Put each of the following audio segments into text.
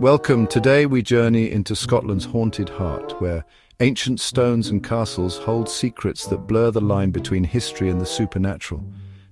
Welcome. Today we journey into Scotland's haunted heart, where ancient stones and castles hold secrets that blur the line between history and the supernatural.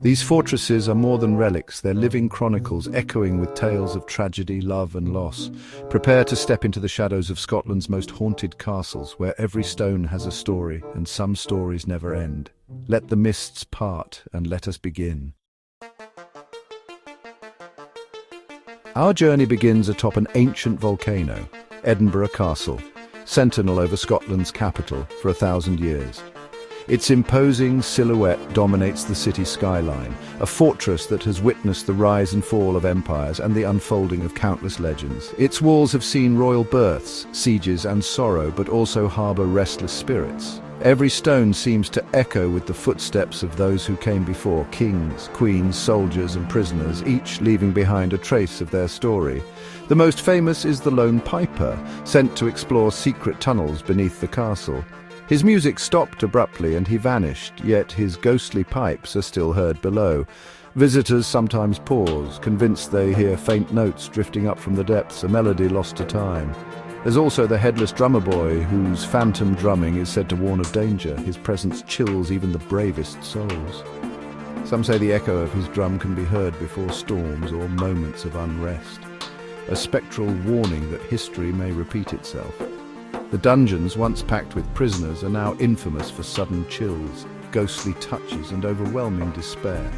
These fortresses are more than relics, they're living chronicles echoing with tales of tragedy, love and loss. Prepare to step into the shadows of Scotland's most haunted castles, where every stone has a story and some stories never end. Let the mists part and let us begin. Our journey begins atop an ancient volcano, Edinburgh Castle, sentinel over Scotland's capital for 1,000 years. Its imposing silhouette dominates the city skyline, a fortress that has witnessed the rise and fall of empires and the unfolding of countless legends. Its walls have seen royal births, sieges and sorrow, but also harbour restless spirits. Every stone seems to echo with the footsteps of those who came before, kings, queens, soldiers and prisoners, each leaving behind a trace of their story. The most famous is the Lone Piper, sent to explore secret tunnels beneath the castle. His music stopped abruptly and he vanished, yet his ghostly pipes are still heard below. Visitors sometimes pause, convinced they hear faint notes drifting up from the depths, a melody lost to time. There's also the headless drummer boy, whose phantom drumming is said to warn of danger. His presence chills even the bravest souls. Some say the echo of his drum can be heard before storms or moments of unrest, a spectral warning that history may repeat itself. The dungeons, once packed with prisoners, are now infamous for sudden chills, ghostly touches and overwhelming despair.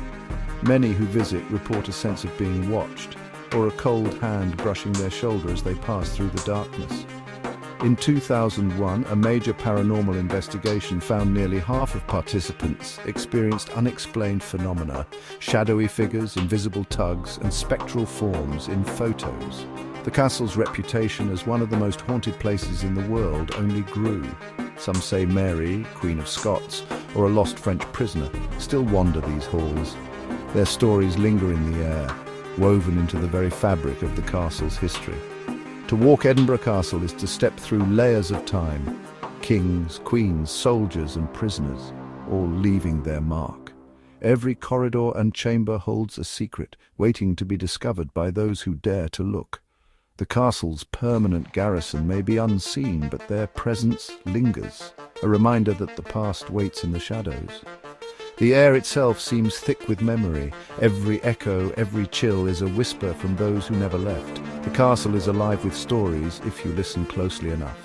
Many who visit report a sense of being watched, or a cold hand brushing their shoulder as they pass through the darkness. In 2001, a major paranormal investigation found nearly half of participants experienced unexplained phenomena, shadowy figures, invisible tugs, and spectral forms in photos. The castle's reputation as one of the most haunted places in the world only grew. Some say Mary, Queen of Scots, or a lost French prisoner still wander these halls. Their stories linger in the air, woven into the very fabric of the castle's history. To walk Edinburgh Castle is to step through layers of time, kings, queens, soldiers and prisoners, all leaving their mark. Every corridor and chamber holds a secret, waiting to be discovered by those who dare to look. The castle's permanent garrison may be unseen, but their presence lingers, a reminder that the past waits in the shadows. The air itself seems thick with memory. Every echo, every chill is a whisper from those who never left. The castle is alive with stories if you listen closely enough.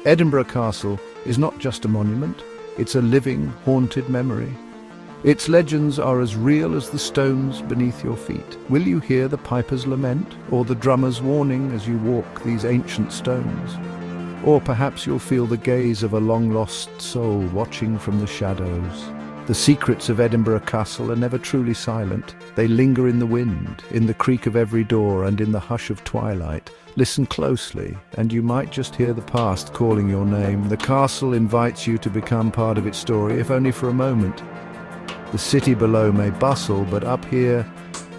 Edinburgh Castle is not just a monument, it's a living, haunted memory. Its legends are as real as the stones beneath your feet. Will you hear the piper's lament, or the drummer's warning as you walk these ancient stones? Or perhaps you'll feel the gaze of a long-lost soul watching from the shadows. The secrets of Edinburgh Castle are never truly silent. They linger in the wind, in the creak of every door, and in the hush of twilight. Listen closely, and you might just hear the past calling your name. The castle invites you to become part of its story, if only for a moment. The city below may bustle, but up here,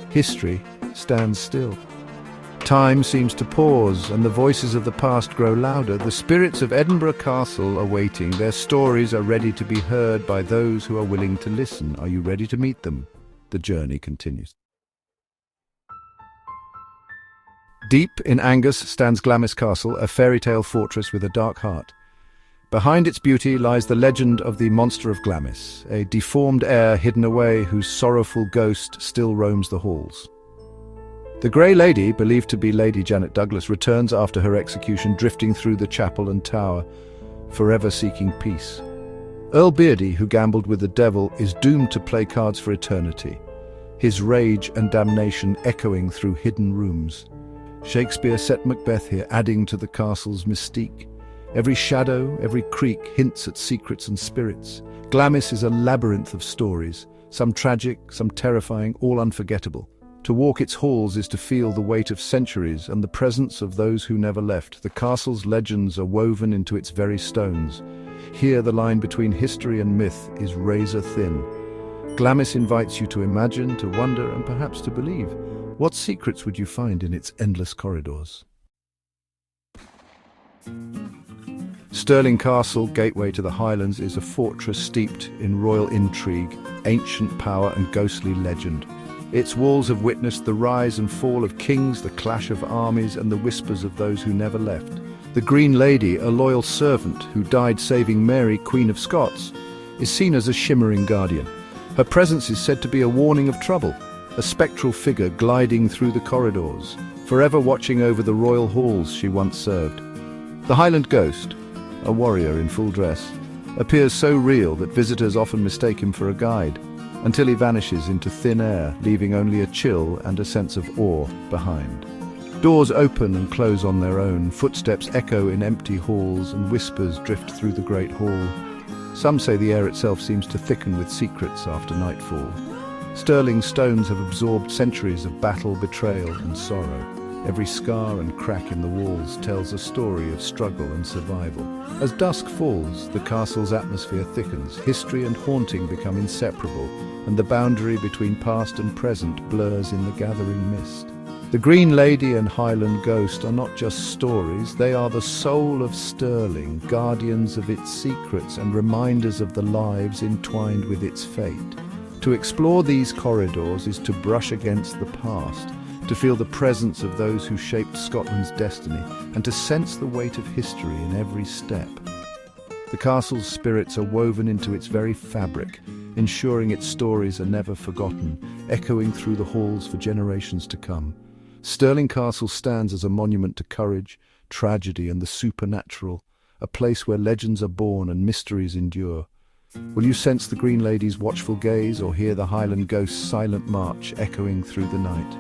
history stands still. Time seems to pause, and the voices of the past grow louder. The spirits of Edinburgh Castle are waiting. Their stories are ready to be heard by those who are willing to listen. Are you ready to meet them? The journey continues. Deep in Angus stands Glamis Castle, a fairy tale fortress with a dark heart. Behind its beauty lies the legend of the monster of Glamis, a deformed heir hidden away whose sorrowful ghost still roams the halls. The Grey Lady, believed to be Lady Janet Douglas, returns after her execution, drifting through the chapel and tower, forever seeking peace. Earl Beardy, who gambled with the devil, is doomed to play cards for eternity, his rage and damnation echoing through hidden rooms. Shakespeare set Macbeth here, adding to the castle's mystique. Every shadow, every creak hints at secrets and spirits. Glamis is a labyrinth of stories, some tragic, some terrifying, all unforgettable. To walk its halls is to feel the weight of centuries and the presence of those who never left. The castle's legends are woven into its very stones. Here the line between history and myth is razor thin. Glamis invites you to imagine, to wonder, and perhaps to believe. What secrets would you find in its endless corridors? Stirling Castle, gateway to the Highlands, is a fortress steeped in royal intrigue, ancient power and ghostly legend. Its walls have witnessed the rise and fall of kings, the clash of armies, and the whispers of those who never left. The Green Lady, a loyal servant who died saving Mary, Queen of Scots, is seen as a shimmering guardian. Her presence is said to be a warning of trouble, a spectral figure gliding through the corridors, forever watching over the royal halls she once served. The Highland Ghost, a warrior in full dress, appears so real that visitors often mistake him for a guide, until he vanishes into thin air, leaving only a chill and a sense of awe behind. Doors open and close on their own, footsteps echo in empty halls, and whispers drift through the great hall. Some say the air itself seems to thicken with secrets after nightfall. Sterling stones have absorbed centuries of battle, betrayal, and sorrow. Every scar and crack in the walls tells a story of struggle and survival. As dusk falls, the castle's atmosphere thickens. History and haunting become inseparable, and the boundary between past and present blurs in the gathering mist. The Green Lady and Highland Ghost are not just stories, they are the soul of Stirling, guardians of its secrets and reminders of the lives entwined with its fate. To explore these corridors is to brush against the past, to feel the presence of those who shaped Scotland's destiny, and to sense the weight of history in every step. The castle's spirits are woven into its very fabric, ensuring its stories are never forgotten, echoing through the halls for generations to come. Stirling Castle stands as a monument to courage, tragedy, and the supernatural, a place where legends are born and mysteries endure. Will you sense the Green Lady's watchful gaze, or hear the Highland Ghost's silent march echoing through the night?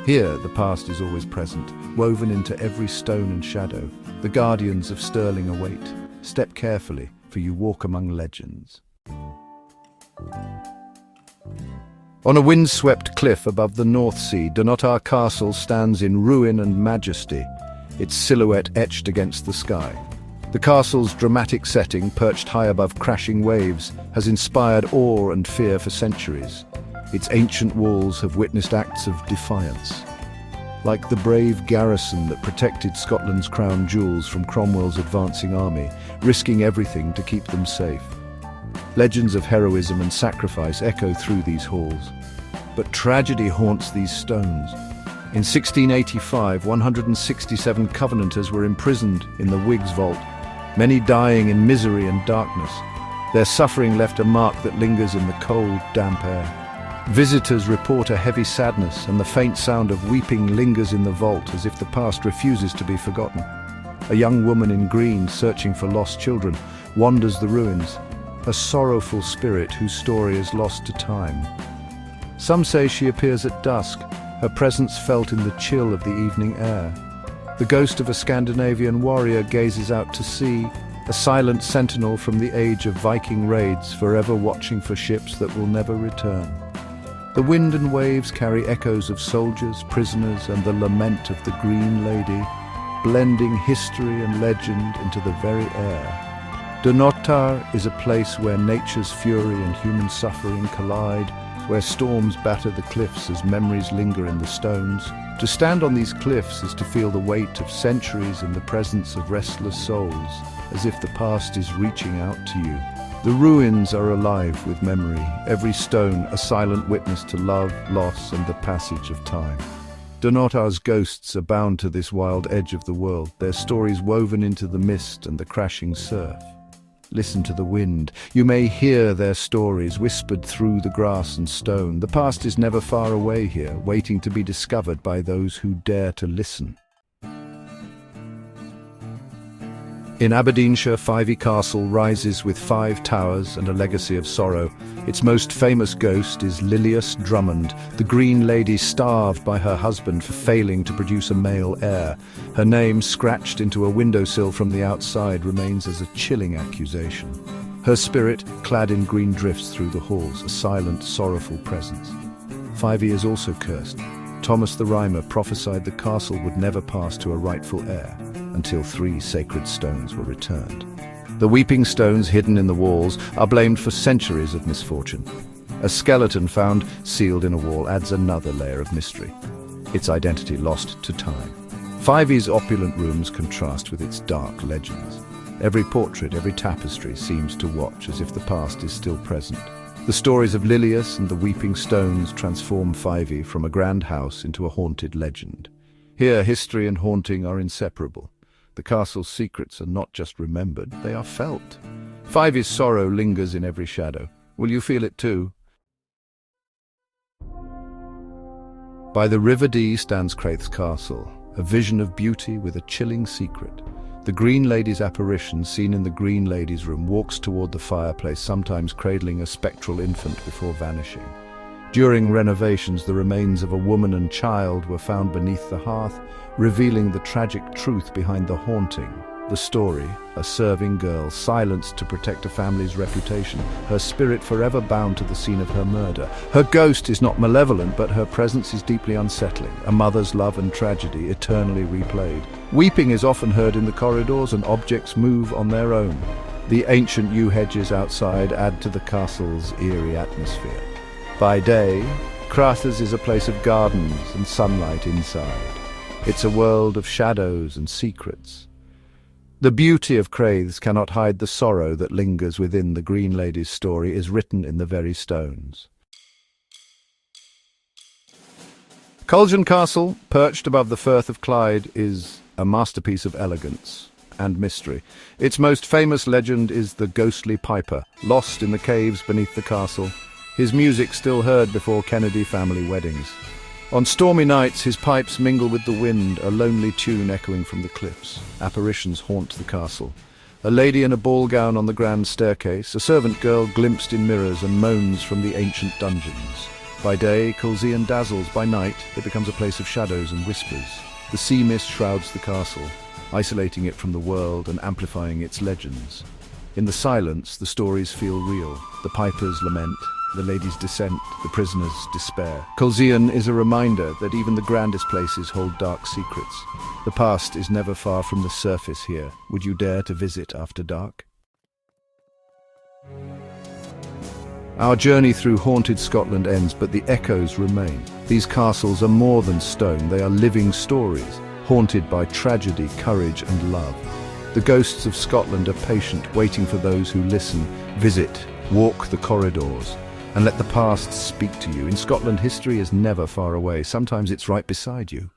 Here, the past is always present, woven into every stone and shadow. The guardians of Stirling await. Step carefully, for you walk among legends. On a windswept cliff above the North Sea, Dunnottar Castle stands in ruin and majesty, its silhouette etched against the sky. The castle's dramatic setting, perched high above crashing waves, has inspired awe and fear for centuries. Its ancient walls have witnessed acts of defiance, like the brave garrison that protected Scotland's crown jewels from Cromwell's advancing army, risking everything to keep them safe. Legends of heroism and sacrifice echo through these halls. But tragedy haunts these stones. In 1685, 167 Covenanters were imprisoned in the Whigs' vault, many dying in misery and darkness. Their suffering left a mark that lingers in the cold, damp air. Visitors report a heavy sadness, and the faint sound of weeping lingers in the vault as if the past refuses to be forgotten. A young woman in green, searching for lost children, wanders the ruins, a sorrowful spirit whose story is lost to time. Some say she appears at dusk, her presence felt in the chill of the evening air. The ghost of a Scandinavian warrior gazes out to sea, a silent sentinel from the age of Viking raids, forever watching for ships that will never return. The wind and waves carry echoes of soldiers, prisoners, and the lament of the Green Lady, blending history and legend into the very air. Dunnottar is a place where nature's fury and human suffering collide, where storms batter the cliffs as memories linger in the stones. To stand on these cliffs is to feel the weight of centuries in the presence of restless souls, as if the past is reaching out to you. The ruins are alive with memory, every stone a silent witness to love, loss, and the passage of time. Dunnottar's ghosts are bound to this wild edge of the world, their stories woven into the mist and the crashing surf. Listen to the wind. You may hear their stories whispered through the grass and stone. The past is never far away here, waiting to be discovered by those who dare to listen. In Aberdeenshire, Fyvie Castle rises with 5 towers and a legacy of sorrow. Its most famous ghost is Lilias Drummond, the Green Lady starved by her husband for failing to produce a male heir. Her name, scratched into a windowsill from the outside, remains as a chilling accusation. Her spirit, clad in green, drifts through the halls, a silent, sorrowful presence. Fyvie is also cursed. Thomas the Rhymer prophesied the castle would never pass to a rightful heir until 3 sacred stones were returned. The weeping stones hidden in the walls are blamed for centuries of misfortune. A skeleton found sealed in a wall adds another layer of mystery, its identity lost to time. Fyvie's opulent rooms contrast with its dark legends. Every portrait, every tapestry seems to watch as if the past is still present. The stories of Lilius and the Weeping Stones transform Fyvie from a grand house into a haunted legend. Here, history and haunting are inseparable. The castle's secrets are not just remembered, they are felt. Fyvie's sorrow lingers in every shadow. Will you feel it too? By the River Dee stands Craith's castle, a vision of beauty with a chilling secret. The Green Lady's apparition, seen in the Green Lady's room, walks toward the fireplace, sometimes cradling a spectral infant before vanishing. During renovations, the remains of a woman and child were found beneath the hearth, revealing the tragic truth behind the haunting. The story, a serving girl silenced to protect a family's reputation, her spirit forever bound to the scene of her murder. Her ghost is not malevolent, but her presence is deeply unsettling, a mother's love and tragedy eternally replayed. Weeping is often heard in the corridors, and objects move on their own. The ancient yew hedges outside add to the castle's eerie atmosphere. By day, Craith's is a place of gardens and sunlight inside. It's a world of shadows and secrets. The beauty of Craith's cannot hide the sorrow that lingers within. The Green Lady's story is written in the very stones. Culzean Castle, perched above the Firth of Clyde, is a masterpiece of elegance and mystery. Its most famous legend is the ghostly piper, lost in the caves beneath the castle, his music still heard before Kennedy family weddings. On stormy nights, his pipes mingle with the wind, a lonely tune echoing from the cliffs. Apparitions haunt the castle. A lady in a ball gown on the grand staircase, a servant girl glimpsed in mirrors and moans from the ancient dungeons. By day, Culzean dazzles. By night, it becomes a place of shadows and whispers. The sea mist shrouds the castle, isolating it from the world and amplifying its legends. In the silence, the stories feel real. The pipers lament, the lady's descent, the prisoner's despair. Culzean is a reminder that even the grandest places hold dark secrets. The past is never far from the surface here. Would you dare to visit after dark? Our journey through haunted Scotland ends, but the echoes remain. These castles are more than stone, they are living stories, haunted by tragedy, courage and love. The ghosts of Scotland are patient, waiting for those who listen, visit, walk the corridors, and let the past speak to you. In Scotland, history is never far away. Sometimes it's right beside you.